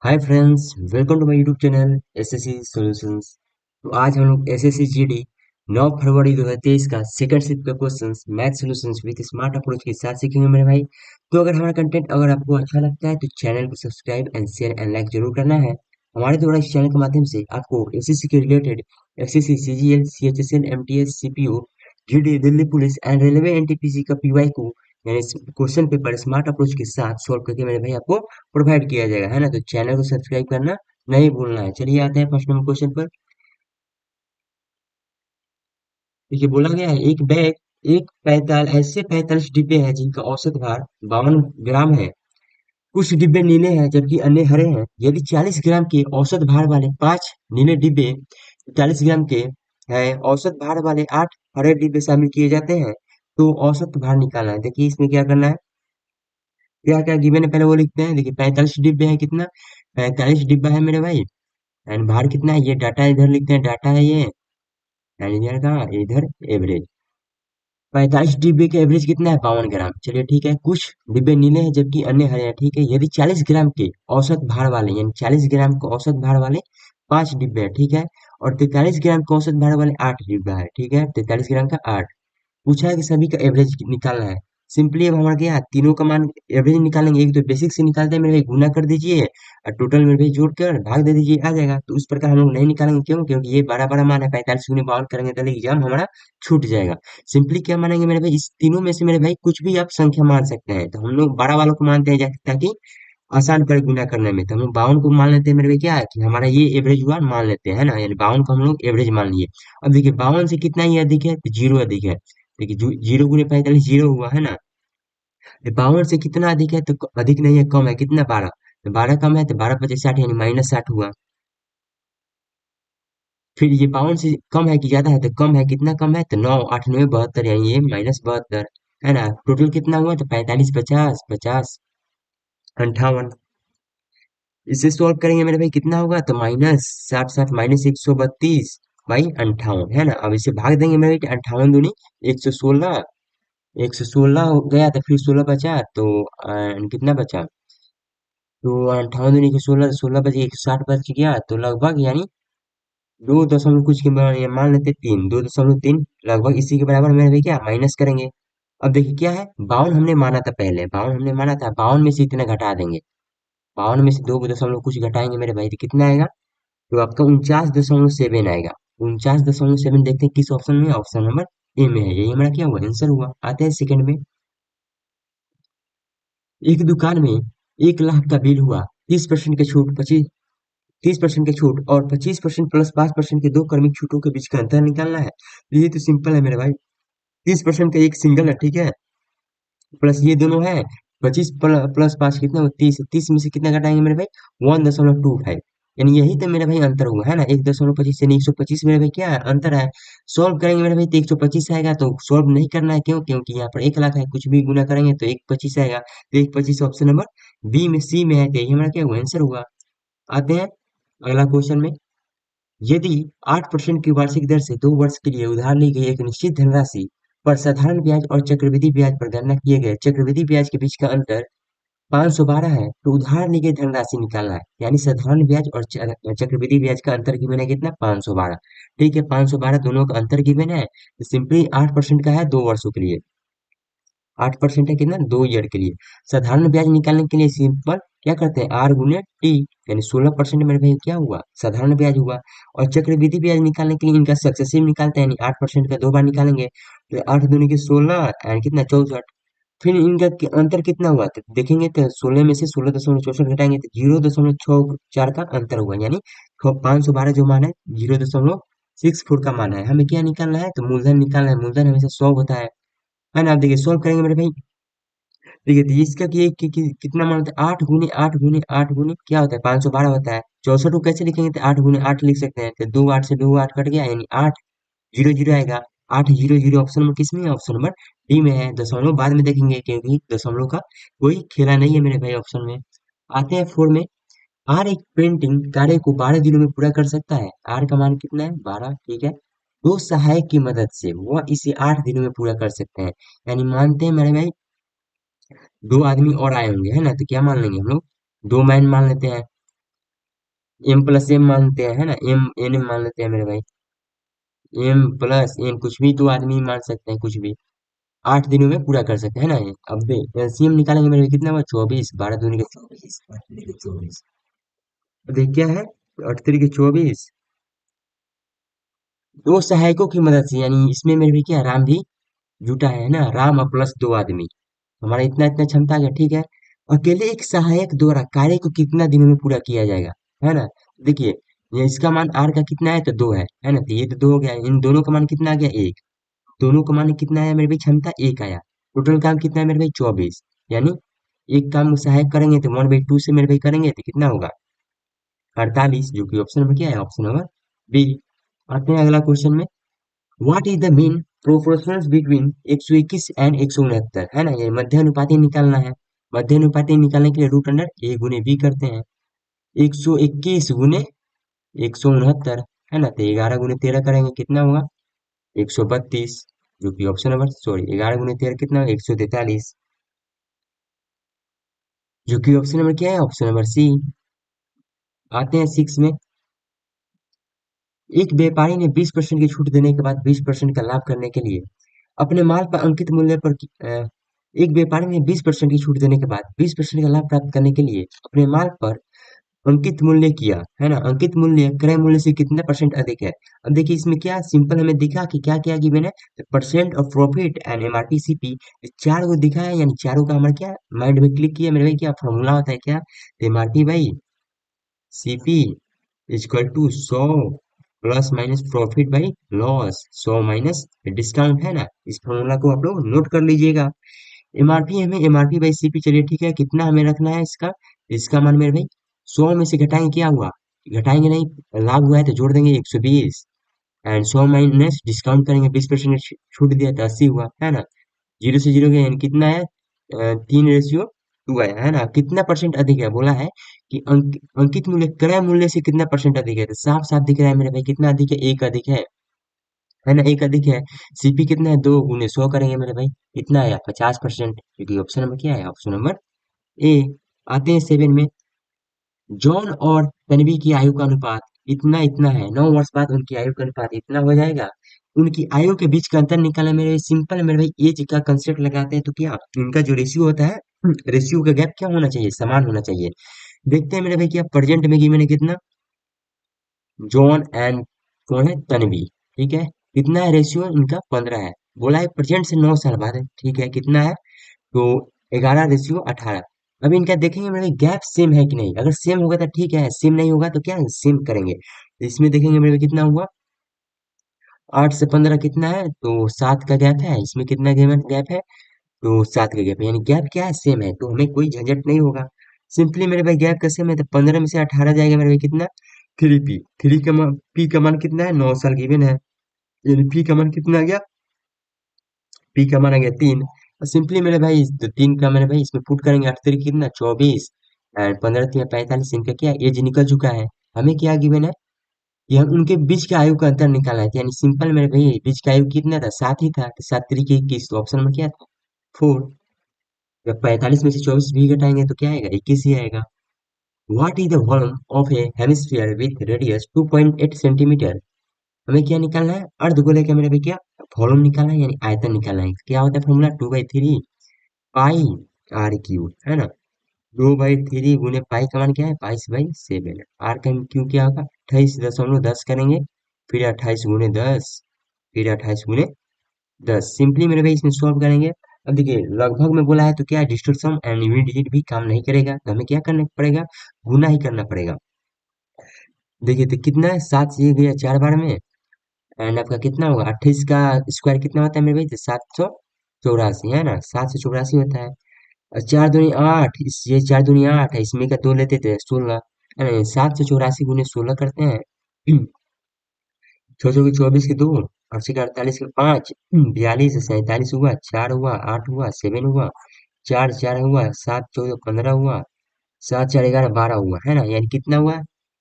Hi friends, welcome to my YouTube channel SSC solutions. तो आज हम लोग एसएससी जीडी 9 फरवरी 2023 का सेकंड शिफ्ट का questions math solutions with smart approach के साथ सीखेंगे मेरे भाई। तो अगर हमारा कंटेंट अगर आपको अच्छा लगता है तो चैनल को subscribe and share and like जरूर करना है। हमारे द्वारा इस चैनल के माध्यम से आपको एसएससी के related SSC CGL CHSL MTS CPO GD Delhi police and railway NTPC का पीवाई को यानी क्वेश्चन पेपर स्मार्ट अप्रोच के साथ सॉल्व करके मेरे भाई आपको प्रोवाइड किया जाएगा, है ना। तो चैनल को सब्सक्राइब करना नहीं भूलना है। चलिए आते हैं फर्स्ट नंबर क्वेश्चन पर। देखिए बोला गया है एक बैग एक 45 डिब्बे हैं जिनका औसत भार 52 ग्राम है। कुछ डिब्बे नीले हैं जबकि अन्य हरे हैं। यदि 40 ग्राम के औसत भार वाले 5 नीले डिब्बे 40 ग्राम के हैं, औसत भार वाले 8 हरे डिब्बे शामिल किए जाते हैं, तो औसत भार निकालना है। देखिए इसमें क्या करना है, क्या क्या गिवन है पहले वो लिखते हैं। देखिए 45 डिब्बे है, कितना 45 डिब्बा है मेरे भाई। एंड भार कितना है, ये डाटा इधर लिखते हैं, डाटा है ये। एंड इधर का इधर एवरेज 45 डिब्बे का एवरेज कितना है 52 ग्राम। चलिए ठीक है, कुछ डिब्बे नीले हैं जबकि अन्य हरे हैं। ठीक है, यदि 40 ग्राम के औसत भार वाले यानी 40 ग्राम के औसत भार वाले 5 डिब्बे हैं, ठीक है, और 43 ग्राम के औसत भार वाले 8 डिब्बा है। ठीक है, 43 ग्राम का 8। पूछा है कि सभी का एवरेज निकालना है। सिंपली अब हमारा क्या है, तीनों का मान एवरेज निकालेंगे। एक तो बेसिक से निकालते हैं मेरे भाई, गुना कर दीजिए और टोटल मेरे भाई जोड़ कर भाग दे दीजिए, आ जाएगा। तो उस प्रकार हम लोग नहीं निकालेंगे, क्यों? क्योंकि ये बड़ा बड़ा मान है, 45 गुने 52 करेंगे तो एग्जाम हमारा छूट जाएगा। सिंपली क्या मानेंगे मेरे भाई, इस तीनों में से मेरे भाई कुछ भी आप संख्या मान सकते हैं। तो हम लोग बड़ा वालों को मानते हैं ताकि आसान पड़े गुना करने में। तो हम लोग 52 को मान लेते हैं मेरे भाई, क्या है कि हमारा ये एवरेज हुआ मान लेते हैं, है ना। यानी 52 को हम लोग एवरेज मान लिए। अब देखिए 52 से कितना ही अधिक है, तो जीरो अधिक है। देखिए जीरो गुने 45 जीरो हुआ, है ना। 52 से कितना अधिक है, तो अधिक नहीं है, कम है, कितना 12। तो 12 कम है तो 12×5 = 60 यानी -60 हुआ। फिर ये 52 से कम है कि ज्यादा है, तो कम है, कितना कम है, तो 9 8 9 72 यानी ये -72, है ना। टोटल कितना हुआ, तो 45 50 50 58। इसे सॉल्व करेंगे मेरे भाई, कितना होगा, तो -60 60 -132/58, है ना। अब इसे भाग देंगे मेरे भाई, 58 दूनी 116। 116 हो गया तो फिर 16 बचा, तो कितना बचा, तो 58 दूनी 16, 16 बचे 160 बच गया, तो लगभग यानी दो दशमलव कुछ के मान लेते 3, 2.3 लगभग इसी के बराबर मेरे भाई क्या माइनस करेंगे। अब देखिए क्या है, 52 हमने माना था, पहले 52 हमने माना था, 52 में से इतना घटा देंगे। 52 में से 2 दशमलव कुछ घटाएंगे मेरे भाई, तो कितना आएगा, तो आपका 49.7 आएगा। 49.7 देखते हैं किस ऑप्शन में, ऑप्शन नंबर ए में है। यही हमारा क्या हुआ, आंसर हुआ। आते हैं सेकंड में। एक दुकान में 1 लाख का बिल हुआ, 30% के छूट 30% के छूट और 25% प्लस 5% के दो क्रमिक छूटों के बीच का अंतर निकालना है। ये तो सिंपल है मेरे भाई। 30% का एक सिंगल है, ठीक है, प्लस ये दोनों है। 25 प्लस 5 कितना हुआ, 30। 30 में से कितना घटाएंगे मेरे भाई, 1.25, यानी यही तो मेरे भाई अंतर हुआ, है ना। 1.25 यानी 125 मेरे भाई क्या है, अंतर है। सॉल्व करेंगे मेरे भाई तो 125 आएगा, तो सॉल्व नहीं करना है, क्यों? क्योंकि यहाँ पर 1 लाख है, कुछ भी गुना करेंगे तो 125 आएगा। तो 125 ऑप्शन नंबर बी में सी में है, तो यही हमारा क्या हुआ, आंसर हुआ। आते हैं अगला क्वेश्चन में। यदि 8% की वार्षिक दर से 2 वर्ष के लिए उधार ली गई एक निश्चित धनराशि पर साधारण ब्याज और चक्रवृद्धि ब्याज पर गणना किए गए चक्रवृद्धि ब्याज के बीच का अंतर 512 है, तो उधार ली गई धनराशि निकालना है। यानी साधारण ब्याज और चक्रवृद्धि ब्याज का अंतर गिवन है कितना, 512। ठीक है, 512 दोनों का अंतर गिवन है, तो सिंपली 8% का है 2 वर्षों के लिए। 8% है कितना, 2 ईयर के लिए। साधारण ब्याज निकालने के लिए सिंपल क्या करते हैं, आर गुने टी, यानी 16% मेरे भाई क्या हुआ, साधारण ब्याज हुआ। और चक्रवृद्धि ब्याज निकालने के लिए इनका सक्सेसिव निकालते हैं, यानी 8% का 2 बार निकालेंगे, तो 8 दूनी के 16 एंड कितना 64। फिर इनका अंतर कितना हुआ, तो देखेंगे तो 16 में से 16.64 घटाएंगे तो 0.64 का अंतर हुआ, यानी 512 जो मान है 0.64 का मान है। हमें क्या निकालना है, तो मूलधन निकालना है। मूलधन हमेशा 100 होता है ना। आप देखिए सॉल्व करेंगे मेरे भाई। देखिए तो इसका कितना मान होता है, 8 गुने 8 गुने 8 गुने क्या होता है, 512 होता है। 64 को कैसे लिखेंगे, तो 8 गुने 8 लिख सकते हैं, तो 2 8 से 2 8 कट गया, यानी 8 0 0 आएगा। 8 0 0 ऑप्शन नंबर किस में है, ऑप्शन नंबर डी में है। दशमलव बाद में देखेंगे, क्योंकि दशमलव का कोई खेला नहीं है मेरे भाई ऑप्शन में। आते हैं 4 में। आर एक पेंटिंग कार्य को 12 दिनों में पूरा कर सकता है। आर का मान कितना है, 12, ठीक है। दो सहायक की मदद से वह इसे 8 दिनों में पूरा कर सकते हैं। यानी मानते हैं मेरे भाई, दो आदमी और आए होंगे, है ना, तो क्या मान लेंगे हम लोग, दो मैन मान लेते हैं। एम प्लस एम मानते हैं, है ना, एम एन एम मान लेते हैं मेरे भाई। एम प्लस एन कुछ भी दो आदमी मान सकते हैं, कुछ भी 8 दिनों में पूरा कर सकते हैं ना ये। अब दे एलसीएम निकालेंगे मेरे भाई, कितना हुआ 24, 12 दूनी के 24, 8 दूनी के 24। देख क्या है, 8 3 के 24। दो सहायकों की मदद से, यानी इसमें मेरे भी क्या राम भी जुटा है ना, राम और प्लस दो आदमी, हमारा इतना इतना क्षमता आ गया, ठीक है। अकेले एक सहायक द्वारा कार्य को कितना दिनों में पूरा किया जाएगा, है ना। देखिए, ये इसका मान आर का कितना है तो 2 है ना, तो ये तो 2 हो गया, इन दोनों का मान कितना आ गया 1। दोनों का मान कितना आया मेरे भाई, क्षमता 1 आया। टोटल काम कितना है मेरे भाई 24, यानी एक काम सहायक करेंगे तो 1/2 से मेरे भाई करेंगे तो कितना होगा 48, जो कि ऑप्शन नंबर क्या है, ऑप्शन नंबर बी। आते हैं अगला क्वेश्चन में। What is the mean proportions between 121 and 169, है ना, ये मध्य अनुपाती निकालना है। मध्य अनुपाती निकालने के लिए रूट अंडर ए गुने बी करते हैं। 121 गुने 169, है ना, तो 11 गुने 13 करेंगे कितना होगा 132, जो कि ऑप्शन नंबर सॉरी 11 गुने 13 कितना होगा 143, जो कि ऑप्शन नंबर क्या है, ऑप्शन नंबर सी। आते हैं 6 में। एक व्यापारी ने 20% की छूट देने के बाद 20% का लाभ करने के लिए अपने माल पर अंकित मूल्य पर एक व्यापारी ने 20% की छूट देने के बाद 20% का लाभ प्राप्त करने के लिए अपने माल पर अंकित मूल्य किया, है ना। अंकित मूल्य क्रय मूल्य से कितना परसेंट अधिक है। अब देखिए इसमें क्या सिंपल हमें दिखा कि क्या क्या गिवन है, percent of profit and MRP CP, चार को दिखा है, यानी चारों का हमारा क्या माइंड में क्लिक किया मेरे भाई, क्या फॉर्मूला होता है क्या, MRP by CP equal to 100 plus minus profit by loss, 100 minus discount, है ना। इस फॉर्मूला को आप लोग नोट कर लीजिएगा। एमआरपी हमें एमआरपी बाई सीपी, चलिए ठीक है, कितना हमें रखना है इसका, इसका मान मेरे भाई 100 में से घटाएंगे क्या हुआ, घटाएंगे नहीं, लाभ हुआ है तो जोड़ देंगे 120, एंड 100 माइनस डिस्काउंट करेंगे 20% छूट दिया तो 80 हुआ, है ना। जीरो से जीरो गया, यानी कितना है 3:2 आया, है ना। कितना परसेंट अधिक है बोला है कि अंकित मूल्य क्रय मूल्य से कितना परसेंट अधिक है, तो साफ साफ दिख रहा है मेरे भाई कितना अधिक है, एक अधिक है ना, एक अधिक है। सीपी कितना है 2 गुने 100 करेंगे मेरे भाई, कितना आया 50%, क्योंकि ऑप्शन नंबर क्या है, ऑप्शन नंबर ए। आते हैं 7 में। जॉन और तन्वी की आयु का अनुपात इतना इतना है, 9 वर्ष बाद उनकी आयु का अनुपात इतना हो जाएगा। उनकी आयु के बीच का अंतर निकालना मेरे सिंपल, मेरे भाई एज का कंसेप्ट लगाते हैं तो क्या इनका जो रेशियो होता है, रेशियो का गैप क्या होना चाहिए, समान होना चाहिए। देखते हैं मेरे भाई क्या प्रेजेंट में गिवन है कितना, जॉन एंड कौन है तन्वी, ठीक है, कितना है रेशियो इनका 15 है। बोला है प्रेजेंट से 9 साल बाद है, ठीक है, कितना है तो 11:18। अब इनका देखेंगे मेरे गैप सेम है कि नहीं, अगर सेम होगा तो ठीक है, सेम नहीं होगा तो क्या सेम करेंगे। तो इसमें देखेंगे मेरे कितना हुआ, 8 से 15 कितना है तो 7 का गैप है, इसमें कितना गैप है तो 7 का गैप है, यानी गैप क्या है सेम है, तो हमें कोई झंझट नहीं होगा। सिंपली मेरे भाई गैप का सेम है तो 15 में से 18 जाएगा मेरे भाई कितना 3 पी, थ्री का मान पी का मान कितना है 9 साल गिवन है, यानी पी का मान कितना आ गया, पी का मान आ गया 3। और सिंपली मेरे भाई तो 3 का मेरे भाई इसमें पुट करेंगे 8 3 कितना 24, एंड 15 3 45, इनका क्या एज निकल चुका है। हमें क्या गिवन है कि हम उनके बीच के आयु का अंतर निकालना है, यानी सिंपल मेरे भाई बीच का आयु कितना था 7 ही था, तो 7 3 के 21, तो ऑप्शन में क्या था 4। जब 45 में से 24 भी घटाएंगे तो क्या आएगा 21 ही आएगा। What is the volume of A hemisphere with radius 2.8 centimetre. हमें क्या निकालना है, अर्धगोले का मेरे भाई क्या वॉल्यूम निकालना है, यानी आयतन निकालना है। क्या होता है फॉर्मूला 2/3 पाई आर क्यूब, है ना। 2/3 गुने पाई का मान क्या है 22/7। आर का क्यू क्या होगा 28.10 करेंगे, फिर 28 गुने 10, फिर 28 गुने 10, सिंपली मेरे भाई इसमें सॉल्व करेंगे। अब देखिए लगभग में बोला है तो क्या है डिस्टोर्शन एंड यूनिट डिजिट भी काम नहीं करेगा, तो हमें क्या करना पड़ेगा, गुना ही करना पड़ेगा। देखिए तो कितना है 7 से ये गया 4 बार में, एंड आपका कितना होगा 28 का स्क्वायर कितना होता है मेरे भाई तो 784, है ना, 784 होता है। और 4 दूनी 8, इस ये 4 दूनी 8 है, इसमें का 2 लेते थे 16, है ना, 784 गुने 16 करते हैं। 6 24 के 2, 8 के 48 के 5, 42 47 हुआ, 4 हुआ, 8 हुआ, 7 हुआ, 4 4 हुआ, 7 14 15 हुआ, 7 4 11 12 हुआ, है ना, यानी कितना हुआ,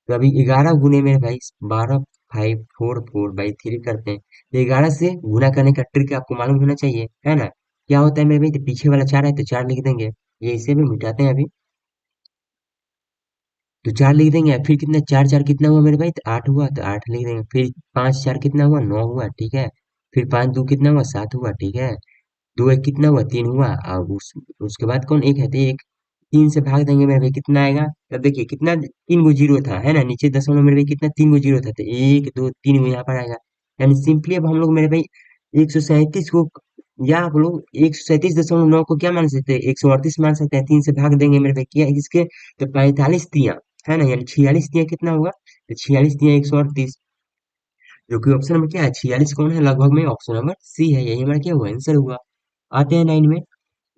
तो अभी 11 गुने में भाई 12 5 4 4/3 करते हैं, तो 11 से गुना करने का ट्रिक आपको मालूम होना चाहिए, है ना। क्या होता है मेरे भाई, तो पीछे वाला 4 है तो 4 लिख देंगे, ये इसे भी मिटाते हैं अभी। तो 4 लिख देंगे, फिर कितना 4 4 कितना हुआ मेरे भाई, तो 8 हुआ, तो 8 लिख देंगे, फिर 5 4 कितना हुआ, 9 हुआ, ठीक है। फिर 5 2 कितना हुआ, 7 हुआ, ठीक है। 2 1 कितना हुआ, 3 हुआ। और उसके बाद कौन एक है, तो एक 3 से भाग देंगे मेरे भाई, कितना आएगा। तब देखिए कितना, 3 गो जीरो था, है ना, नीचे दशमलव मेरे भाई कितना 3 गो जीरो था, तो 1 2 3 यहाँ पर आएगा। यानी सिंपली अब हम लोग मेरे भाई 137 को, या आप लोग 137.9 को क्या मान सकते हैं, 138 मान सकते हैं। 3 से भाग देंगे मेरे भाई क्या इसके, तो 45 तिया, है ना, यानी 46 तिया कितना होगा, तो 46 तिया 138, जो कि ऑप्शन नंबर क्या है, 46 कौन है, लगभग में ऑप्शन नंबर सी है, यही हमारा क्या हुआ, आंसर हुआ। आते हैं 9 में।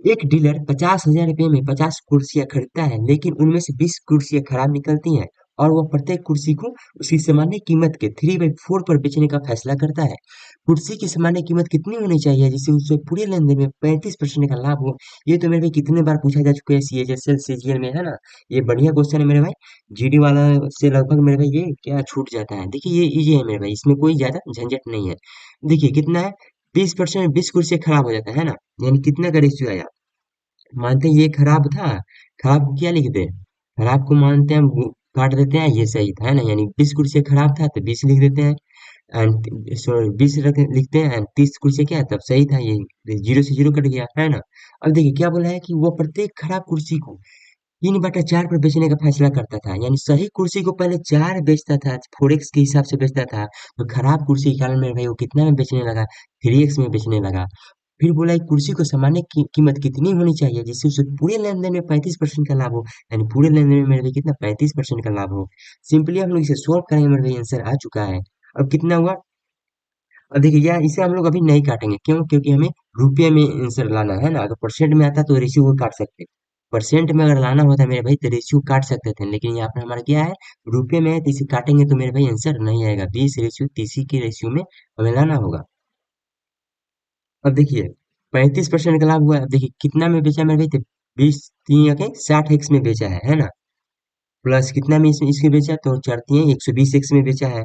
एक डीलर 50,000 रुपए में 50 कुर्सियां खरीदता है, लेकिन उनमें से 20 कुर्सियां खराब निकलती हैं, और वह प्रत्येक कुर्सी को उसकी सामान्य कीमत के 3/4 पर बेचने का फैसला करता है। कुर्सी की सामान्य कीमत कितनी होनी चाहिए जिससे उसे पूरे लेनदेन में 35% का लाभ हो। ये तो मेरे भाई कितने बार पूछा जा चुका है सीएचएसएल सीजीएल में, है ना। ये बढ़िया क्वेश्चन है मेरे भाई। जीडी वाला से लगभग मेरे भाई ये क्या छूट जाता है। देखिए ये इजी है मेरे भाई, इसमें कोई ज्यादा झंझट नहीं है। देखिए कितना है, 20%, 20 कुर्सी खराब हो जाता है ना, यानी कितना का रेशियो आया। मानते हैं ये खराब था, खराब को क्या लिख दे, खराब को मानते हैं हम काट देते हैं, ये सही था, है ना, यानी 20 कुर्सी खराब था तो 20 लिख देते हैं। एंड सॉरी 20 लिखते हैं, एंड 30 कुर्सी क्या है, तब सही था ये, जीरो से जीरो कट गया, है ना। अब देखिए क्या बोला है कि वो प्रत्येक खराब कुर्सी को 3/4 पर बेचने का फैसला करता था, यानी सही कुर्सी को पहले 4 बेचता था, फोरेक्स के हिसाब से बेचता था। तो खराब कुर्सी के कारण में भाई वो कितना में बेचने लगा, 3x में बेचने लगा। फिर बोला एक कुर्सी को सामान्य कीमत कितनी होनी चाहिए जिससे उसे पूरे लेनदेन में 35% का लाभ हो, यानी पूरे लेनदेन में मेरे भाई कितना 35% का लाभ हो। सिंपली हम लोग इसे सोल्व करेंगे, मेरे भाई आंसर आ चुका है। अब कितना हुआ, अब देखिए यार इसे हम लोग अभी नहीं काटेंगे, क्यों, क्योंकि हमें रुपये में आंसर लाना है ना। अगर परसेंट में आता तो रेशियो को काट सकते, परसेंट में अगर लाना होता मेरे भाई तो रेशियो काट सकते थे, लेकिन यहाँ पर हमारा क्या है, रुपये में है, तो इसे काटेंगे तो मेरे भाई आंसर नहीं आएगा। 20:30 की रेशियो में हमें लाना होगा। अब देखिए 35% का लाभ हुआ है। अब देखिए कितना में बेचा मेरे भाई, तो 20 3 के 60x में बेचा है ना। प्लस कितना में इसमें इसके बेचा, तो 4 3 120x में बेचा है।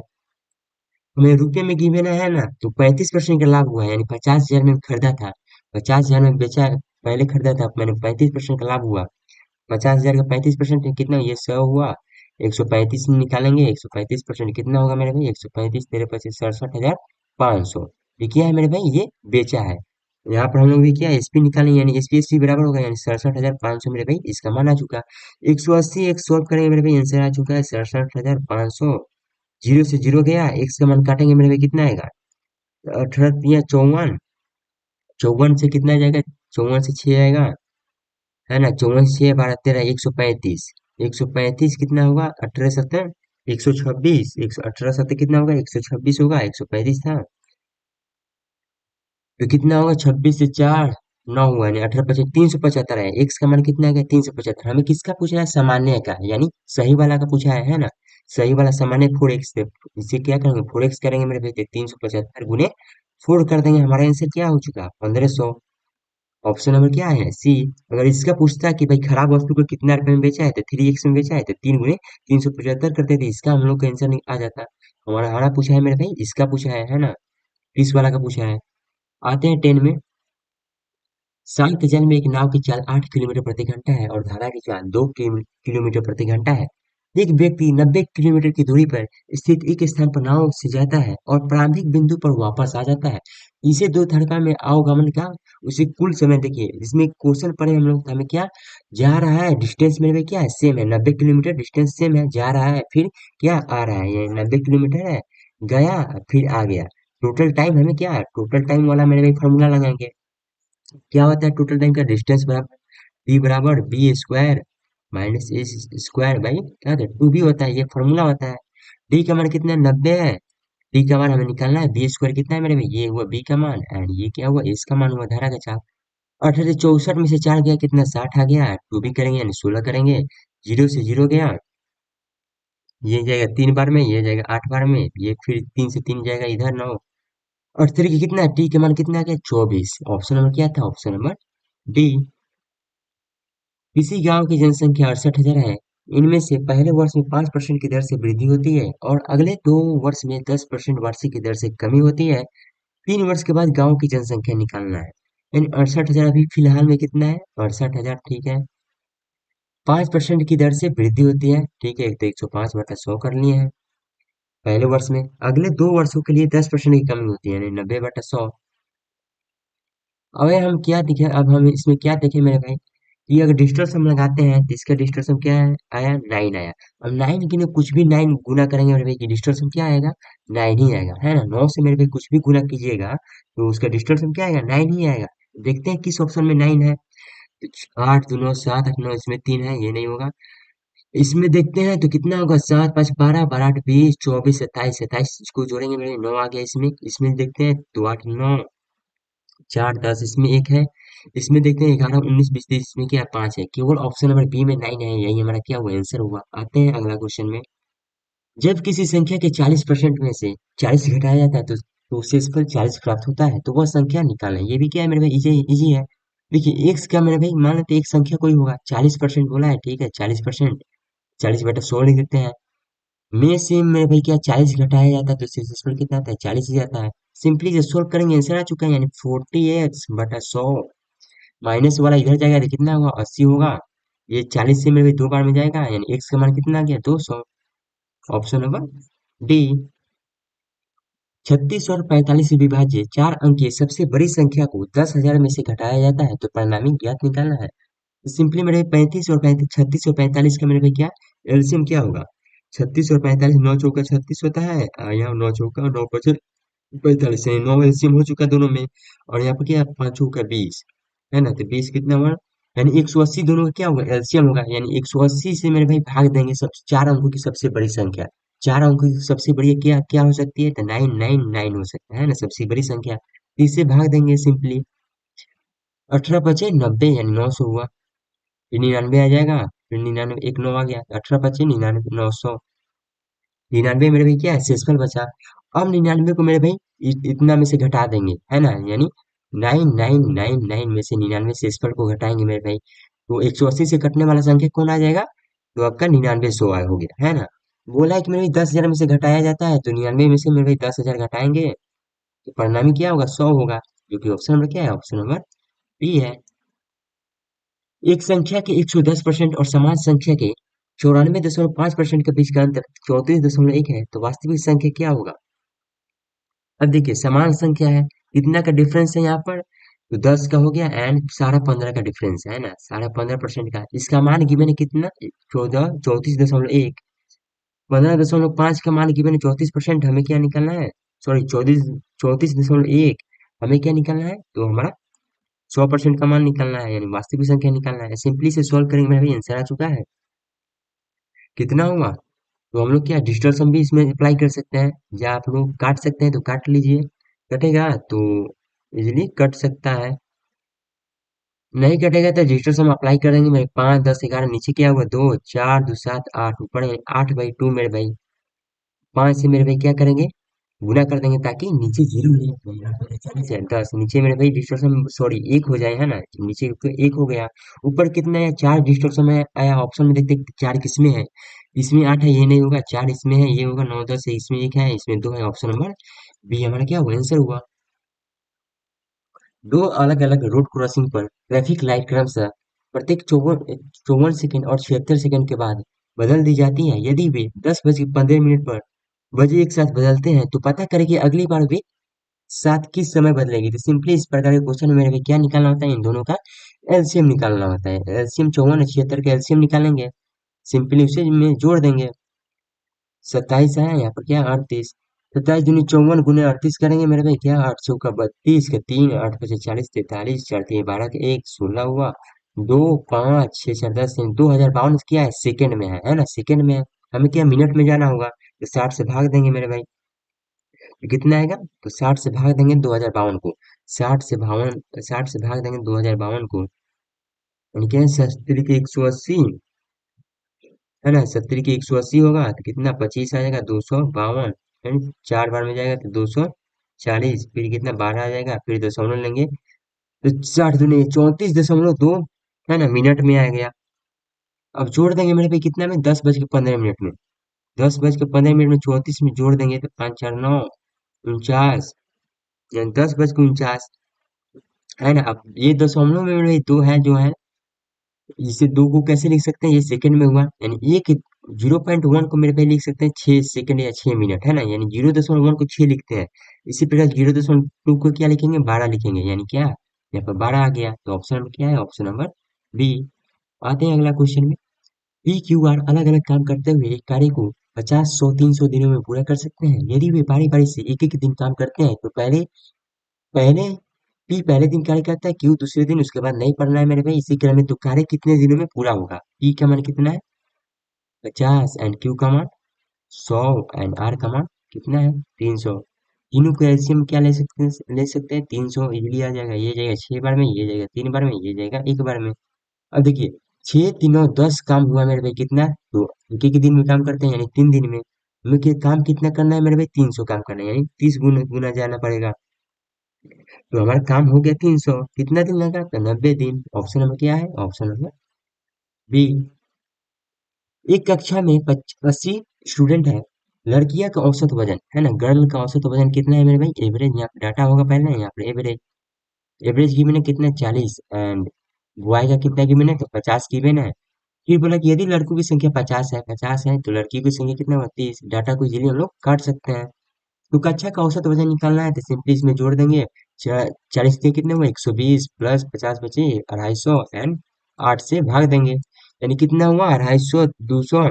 हमें रुपये में गिवेन है ना, तो 35% का लाभ हुआ है, यानी 50,000 में खरीदा था, 50,000 में बेचा है, पहले खरीदा था मैंने, 35% का लाभ हुआ। 50,000 का 35% कितना, ये 100 हुआ। 135 निकालेंगे, 135% कितना होगा मेरे भाई, 135 तेरे 25 67,500। ये क्या है मेरे भाई, ये बेचा है। यहाँ पर हम लोग भी क्या एसपी निकालेंगे, यानी एसपी एसपी बराबर होगा, यानी 67,500 मेरे भाई इसका मान आ चुका। 180 एक सॉल्व करेंगे मेरे भाई, आंसर आ चुका है 67,500। जीरो से जीरो गया, एक्स का मान काटेंगे मेरे भाई कितना आएगा, 18 या 54, 54 से कितना जाएगा, 54 से 6 आएगा, है ना। 54 से 6 12 13 135, 135 कितना होगा, 18 7 126, 18 7 कितना होगा, 126 होगा, 135 था। तो कितना होगा, 26 से 4 9 हुआ, यानी 18 25 375 है। एक्स का मान कितना आ गया, 375। हमें किसका पूछ रहा है, सामान्य का, यानी सही वाला का पूछा है ना। सही वाला सामान्य 4x थे, इसे क्या करेंगे, 4x करेंगे मेरे भाई, 375 गुने 4 कर देंगे, हमारा आंसर क्या हो चुका, 1500। ऑप्शन नंबर क्या है, सी। अगर इसका पूछता कि भाई खराब वस्तु को कितना रुपए में बेचा है, तो 3x में बेचा है, तो 3 गुने 375 करते थे, इसका हम लोग का आंसर नहीं आ जाता। हमारा हमारा पूछा है मेरे भाई, इसका पूछा है ना, इस वाला का पूछा है। आते हैं 10 में। शांत जल में एक नाव की चाल 8 किलोमीटर प्रति घंटा है और धारा की चाल 2 किलोमीटर प्रति घंटा है। एक व्यक्ति 90 किलोमीटर की दूरी पर स्थित एक स्थान पर नाव से जाता है और प्रारंभिक बिंदु पर वापस आ जाता है। इसे दो धड़का में आवागमन का उसे कुल समय देखिए, इसमें क्वेश्चन पढ़े हम लोग तो हमें क्या, जा रहा है डिस्टेंस मेरे में क्या है, सेम है, 90 किलोमीटर डिस्टेंस सेम है, जा रहा है फिर क्या आ रहा है, ये 90 किलोमीटर है, गया फिर आ गया। टोटल टाइम हमें क्या है, टोटल टाइम वाला मेरे में फॉर्मूला लगाएंगे। क्या होता है टोटल टाइम का, डिस्टेंस बराबर टी बराबर b square minus a square by क्या होता है 2b होता है, ये फॉर्मूला होता है। डी का मान कितना है, 90 है। डी का मान हमें निकालना है, बी स्क्वायर कितना है मेरे में, ये हुआ बी का मान, एंड ये क्या हुआ, इसका मान हुआ धारा का चाप। 1864 में से 4 गया कितना, 60 आ गया, 2b करेंगे यानी 16 करेंगे। जीरो से जीरो गया, ये जाएगा 3 बार में, ये जाएगा 8 बार में, ये फिर 3 से 3 जाएगा इधर 9। और 3 की कितना है, टी के मान कितना आ गया, 24। ऑप्शन नंबर क्या था, ऑप्शन नंबर डी। किसी गांव की जनसंख्या 68,000 है। इनमें से पहले वर्ष में 5% की दर से वृद्धि होती है और अगले 2 वर्ष में 10% वार्षिक की दर से कमी होती है। 3 वर्ष के बाद गांव की जनसंख्या निकालना है। यानी 68,000 अभी फिलहाल में कितना है, 68,000, ठीक है। 5% की दर से वृद्धि होती है। ठीक है, तो 105/100 कर लिए हैं पहले वर्ष में। अगले 2 वर्षों के लिए 10% की कमी होती है, यानी 90/100। अब हम क्या दिखे, अब हम इसमें क्या देखें मेरे भाई, कि अगर डिजिटल सम लगाते हैं तो इसका डिजिटल सम क्या है, आया 9 आया। अब 9 की ना कुछ भी 9 गुना करेंगे मेरे भाई, कि डिजिटल सम क्या आएगा, 9 ही आएगा, है ना। 9 से मेरे भाई कुछ भी गुना कीजिएगा तो उसका डिजिटल सम क्या आएगा, 9 ही आएगा। देखते हैं किस ऑप्शन में 9 है। तो 8 2 9 7 8 9, इसमें 3 है, ये नहीं होगा। इसमें देखते हैं तो कितना होगा, 7 5 12, 12 8 20 24 27 27 को जोड़ेंगे मेरे, 9 आ गया इसमें। इसमें देखते हैं तो 8 9 4 10, इसमें एक है। इसमें देखते हैं 11 19 20 30, इसमें क्या 5 है। केवल ऑप्शन नंबर बी में 9 है, यही हमारा क्या हुआ, आंसर हुआ। आते हैं अगला क्वेश्चन में। जब किसी संख्या के 40% में से 40 घटाया जाता है तो शेषफल 40 प्राप्त होता है, तो वह संख्या निकालें। ये भी क्या है मेरे भाई, इजी इजी है। देखिए एक्स का मेरे भाई, मान लेते हैं एक संख्या कोई होगा, 40% बोला है, ठीक है 40%, 40/100 लिख देते हैं। में से मेरे भाई क्या 40 घटाया जाता है तो शेषफल कितना आता है, 40 ही जाता है। सिंपली से सोल्व करेंगे, आंसर आ चुका है, यानी 40x/100। माइनस वाला इधर जाएगा तो कितना होगा, 80 होगा। ये 40 से मेरे भाई 2 बार में जाएगा, यानी एक्स का मान कितना आ गया, 200। Option number D. 36 और 45 से विभाज्य 4 अंक की सबसे बड़ी संख्या को 10,000 में से घटाया जाता है तो परिणामी ज्ञात निकालना है। तो सिंपली मेरे 36 और 45 का मेरे भाई क्या, एलसीएम क्या होगा। 36 और 45, 9 चौका 36 होता है, यहाँ 9 चौका और 9 5 45 है, 9 एलसीएम हो चुका दोनों में। और यहाँ पे क्या, 5 चौका 20, है ना। तो 20 कितना हुआ, यानी 180 दोनों का क्या होगा, एलसीएम होगा। यानी 180 से मेरे भाई भाग देंगे सब 4 अंकों की सबसे बड़ी संख्या। 4 अंकों की सबसे बड़ी क्या क्या हो सकती है, तो 999 हो सकता है ना, सबसे बड़ी संख्या। तो इससे भाग देंगे सिंपली। 18 × 5 = 90, यानी 900 हुआ। फिर 99 आ जाएगा, फिर 99 एक 9 आ गया, 18 × 5 = 99, 900। 99 मेरे भाई क्या है, शेषफल बचा। अब 99 को मेरे भाई इतना में से घटा देंगे, है ना, यानी 9999 में से 99 शेषफल को घटाएंगे मेरे भाई, तो 180 से कटने वाला संख्या कौन आ जाएगा, तो आपका 99 100 हो गया, है ना। बोला है कि मेरे भाई 10,000 में से घटाया जाता है, तो 99 में से मेरे भाई 10,000 घटाएंगे तो परिणामी क्या होगा, 100 होगा। जो कि ऑप्शन नंबर क्या है, ऑप्शन नंबर बी है। एक संख्या के 110% और समान संख्या के 94.5% के बीच का अंतर 34.1 है, तो वास्तविक संख्या क्या होगा। अब देखिए समान संख्या है, कितना का डिफरेंस है यहाँ पर, तो 10 का हो गया एंड सारा 15 का डिफरेंस है ना, सारा 15% का। इसका मान गिवन है कितना, 34.1। 15.5 का मान गिवन है 34%, हमें क्या निकालना है, सॉरी 34.1, हमें क्या निकालना है, तो हमारा 100% का मान निकालना है, यानी वास्तविक संख्या निकालना है। सिंपली से सॉल्व करेंगे मेरा भी आंसर आ चुका है। कितना हुआ, तो हम लोग क्या डिजिटल सम भी इसमें अप्लाई कर सकते हैं, या आप लोग काट सकते हैं तो काट लीजिए। कटेगा तो इजीली कट सकता है, नहीं कटेगा तो डिजिटल सम अप्लाई कर देंगे मेरे। 5 10 11, नीचे क्या हुआ, 2 4 2 7 8, ऊपर है 8/2 मेरे भाई। 5 से मेरे भाई क्या करेंगे, गुना कर देंगे ताकि नीचे जीरो नहीं है, 10 नीचे मेरे भाई डिजिटल सम सॉरी 1 हो जाए, है ना। नीचे तो 1 हो गया, ऊपर कितना है, 4 डिजिटल सम है आया ऑप्शन में, देखते 4 किसमें है, इसमें 8 है, ये नहीं होगा, 4 इसमें है, ये होगा, 9 10 है, इसमें 1 है, इसमें 2 है, ऑप्शन नंबर बी हमारा क्या हुआ, आंसर हुआ। दो अलग अलग रोड क्रॉसिंग पर ट्रैफिक लाइट क्रमशः प्रत्येक 54 सेकंड और 76 सेकंड के बाद बदल दी जाती हैं। यदि वे 10:15 पर बजे एक साथ बदलते हैं तो पता करें कि अगली बार वे साथ किस समय बदलेगी। तो सिंपली इस प्रकार के क्वेश्चन में मेरे को क्या निकालना होता है, इन दोनों का एलसीएम निकालना होता है। एलसीएम 54 और 76 का एलसीएम निकालेंगे, सिंपली उसे में जोड़ देंगे। 27 है यहाँ पर क्या, 38। 27 दूनी 54 गुने 38 करेंगे मेरे भाई, क्या 8 चौका 32 के 3 8 5 40 43 4 3 12 के 1 16 हुआ। 2 5 6 4 10, 2052 क्या है, सेकंड में है ना, सेकंड में है। हमें क्या मिनट में जाना होगा, तो 60 से भाग देंगे मेरे भाई, तो कितना आएगा, तो 60 से भाग देंगे 2052 को। 60 से भाग देंगे 2052 को, यानी क्या है 70 के 180, है ना। 70 के 180 होगा तो कितना 25 आ जाएगा, 252, यानी 4 बार में जाएगा तो 240, फिर कितना 12 आ जाएगा, फिर दशमलव लेंगे तो 60 दूनी 34.2, है ना, मिनट में आ गया। अब जोड़ देंगे मेरे पे कितना में, 10:15 में। 10:15 में 34 में जोड़ देंगे तो 5 4 9 49, यानी 10:49, है ना। अब ये दशमलव में मेरे दो है जो है, इसे दो को कैसे लिख सकते हैं, ये सेकंड में हुआ, यानी एक 0.1 को मेरे भाई लिख सकते हैं 6 सेकंड या 6 मिनट, है ना, यानी 0.1 को 6 लिखते हैं। इसी प्रकार 0.2 को क्या लिखेंगे, 12 लिखेंगे, यानी क्या, यहाँ पर 12 आ गया, तो ऑप्शन नंबर क्या है, ऑप्शन नंबर बी। आते हैं अगला क्वेश्चन में। पी क्यू आर अलग अलग काम करते हुए एक कार्य को 50, 100, 300 दिनों में पूरा कर सकते हैं। यदि वे बारी बारी से एक एक दिन काम करते हैं तो पहले पहले पी पहले दिन कार्य करता है, क्यू दूसरे दिन, उसके बाद नहीं पढ़ना है मेरे भाई इसी क्रम में, तो कार्य कितने दिनों में पूरा होगा। पी का मान कितना है 50 एंड क्यू का मान 100 एंड आर का मान कितना है 300। तीनों को एलसीएम क्या ले सकते हैं 300, इजीली आ जाएगा, ये जाएगा 6 बार में, ये जाएगा 3 बार में, ये जाएगा 1 बार में। अब देखिए 6 3 10 काम हुआ मेरे भाई कितना, तो एक एक दिन में काम करते हैं, यानी 3 दिन में हमें काम कितना करना है मेरे भाई 300 काम करना है, यानी 30 गुना गुना जाना पड़ेगा। तो हमारा काम हो गया 300, कितना दिन लगा, तो 90 दिन। ऑप्शन नंबर क्या है, ऑप्शन नंबर बी। एक कक्षा में 80 स्टूडेंट है, लड़कियां का औसत वजन, है ना, गर्ल का औसत वजन कितना है मेरे भाई, एवरेज यहाँ पे डाटा होगा पहले, यहाँ पे एवरेज, एवरेज गिवन है कितना 40 एंड बॉय का कितना गिवन है, तो 50 गिवन है। फिर बोला कि यदि लड़कों की संख्या 50 है तो लड़की की संख्या कितना हुआ 30, डाटा को इजीली हम लोग काट सकते हैं। तो कक्षा का औसत वजन निकालना है तो सिंपली इसमें जोड़ देंगे, 40 के कितने हुए 120 प्लस 50 बचे 250 एंड 8 से भाग देंगे, यानी कितना हुआ 250, 200,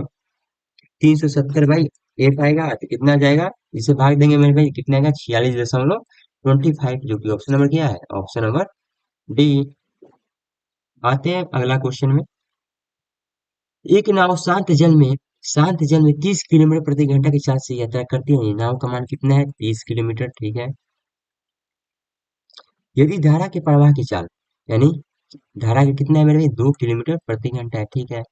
370 भाई, 8 आएगा तो कितना आ जाएगा, इसे भाग देंगे मेरे भाई कितना आएगा 46.25, जो कि ऑप्शन नंबर क्या है, ऑप्शन नंबर डी। आते हैं अगला क्वेश्चन में। एक नाव शांत जल में 30 किलोमीटर प्रति घंटा की चाल से यात्रा करती है, नाव का मान कितना है 30 किलोमीटर, ठीक है। यदि धारा के प्रवाह की चाल, यानी धारा का कितना है मेरे भाई 2 किलोमीटर प्रति घंटा है, ठीक है।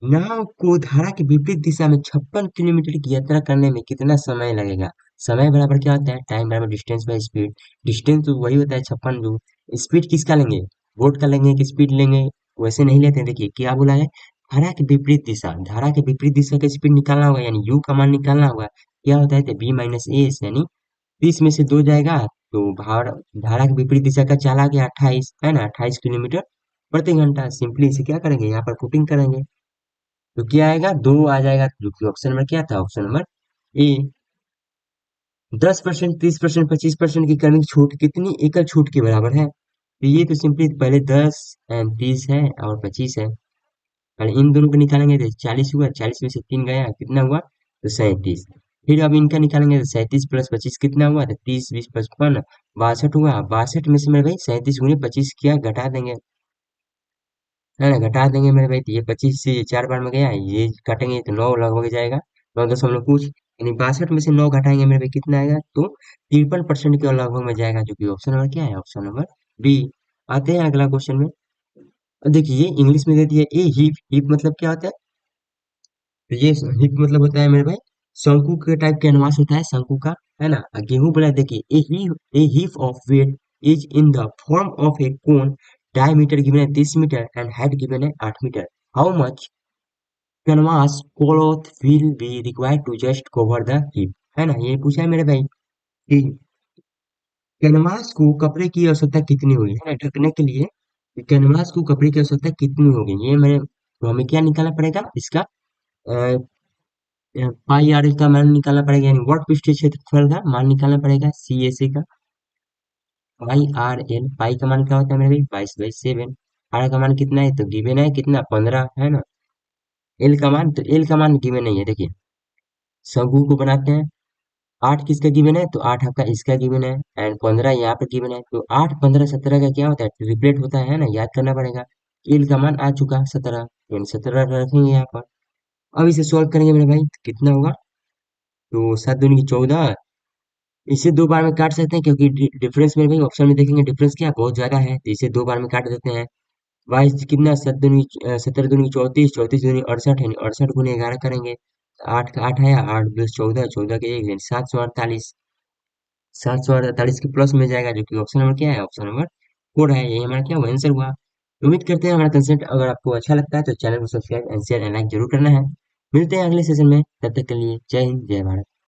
नाव को धारा के विपरीत दिशा में 56 किलोमीटर की यात्रा करने में कितना समय लगेगा। समय बराबर क्या होता है, टाइम बराबर डिस्टेंस बाय स्पीड। डिस्टेंस तो वही होता है 56, जो स्पीड किसका लेंगे, बोट का लेंगे कि स्पीड लेंगे, वैसे नहीं लेते हैं। देखिए क्या बोला है, धारा के विपरीत दिशा, धारा के विपरीत दिशा का स्पीड निकालना होगा, यानी यू का मान निकालना होगा। क्या होता है तो बी माइनस ए, यानी 30 में से 2 जाएगा, तो धारा के विपरीत दिशा का चाल आ गया 28, है ना, 28 किलोमीटर प्रति घंटा। सिंपली इसे क्या करेंगे, यहाँ पर पुटिंग करेंगे, तो क्या आएगा 2 आ जाएगा, जो कि ऑप्शन नंबर क्या था, ऑप्शन नंबर ए। 10%, 30%, 25% की क्रमिक छूट कितनी एकल छूट के बराबर है, तो ये तो सिंपली पहले 10 एंड 30 है और 25 है, पहले इन दोनों को निकालेंगे तो 40 हुआ, 40 में से 3 गया कितना हुआ, तो 37। फिर अब इनका निकालेंगे तो 37 प्लस 25 कितना हुआ, तो 30 20 55 62 हुआ, 62 में से मेरे भाई 37 गुने 25 किया घटा देंगे, है ना, घटा देंगे मेरे भाई, तो ये 25 से 4 बार में गया, ये काटेंगे तो 9 लगभग जाएगा, 9 दशमलव कुछ, यानी 62 में से 9 घटाएंगे मेरे भाई कितना आएगा, तो 53% के लगभग में जाएगा, जो कि ऑप्शन नंबर क्या है, ऑप्शन नंबर बी। आते हैं अगला क्वेश्चन में। अब देखिए इंग्लिश में दे दिया ए हीप, हीप मतलब क्या होता है, तो ये हीप मतलब होता है मेरे भाई शंकु के टाइप कैनवास होता है शंकु का, है ना। गेहूं बोला, देखिए a heap of wheat is in the form of a cone, diameter given है 30 मीटर एंड हाइट गिवन है 8 metre. How much canvas cloth will be required to just cover the heap, है ना, ये पूछा है मेरे भाई कि कैनवास को कपड़े की आवश्यकता कितनी होगी, है ना, ढकने के लिए कैनवास को कपड़े की आवश्यकता कितनी होगी, ये मेरे, तो हमें क्या निकालना पड़ेगा इसका, पाई आर का मान निकालना पड़ेगा, यानी वर्ग पृष्ठीय क्षेत्रफल का मान निकालना पड़ेगा सी एस ए का, पाई आर एल, पाई का मान क्या होता है मेरे भाई 22/7, आर का मान कितना है तो गिवन है कितना 15, है ना। एल का मान, तो एल का मान गिवन नहीं है, देखिए शंकु को बनाते हैं, 8 किसका गिवन है, तो 8 आपका इसका गिवन है एंड 15 यहाँ पे गिवन है, तो 8 15 17 का क्या होता है रिप्लेट होता है ना, याद करना पड़ेगा। एल का मान आ चुका 17, यानी 17 रखेंगे यहाँ पर। अब इसे सॉल्व करेंगे मेरे भाई तो कितना होगा, तो 7 दूनी की 14, इसे 2 बार में काट सकते हैं क्योंकि डिफरेंस में भाई ऑप्शन में देखेंगे डिफरेंस क्या बहुत ज्यादा है, तो इसे 2 बार में काट देते हैं। बाईस कितना 17 दूनी 34, 34 दूनी 68, यानी 68 गुने 11 करेंगे, 8 का 8 आया, 8 प्लस 14, 14 के 1 यानी 748, 748 के प्लस में जाएगा, जो कि ऑप्शन नंबर क्या है, ऑप्शन नंबर 4 है, यही हमारा क्या हुआ आंसर हुआ। उम्मीद करते हैं हमारा कंसेप्ट अगर आपको अच्छा लगता है तो चैनल को subscribe and share and like जरूर करना है। मिलते हैं अगले सेशन में, तब तक के लिए जय हिंद जय भारत।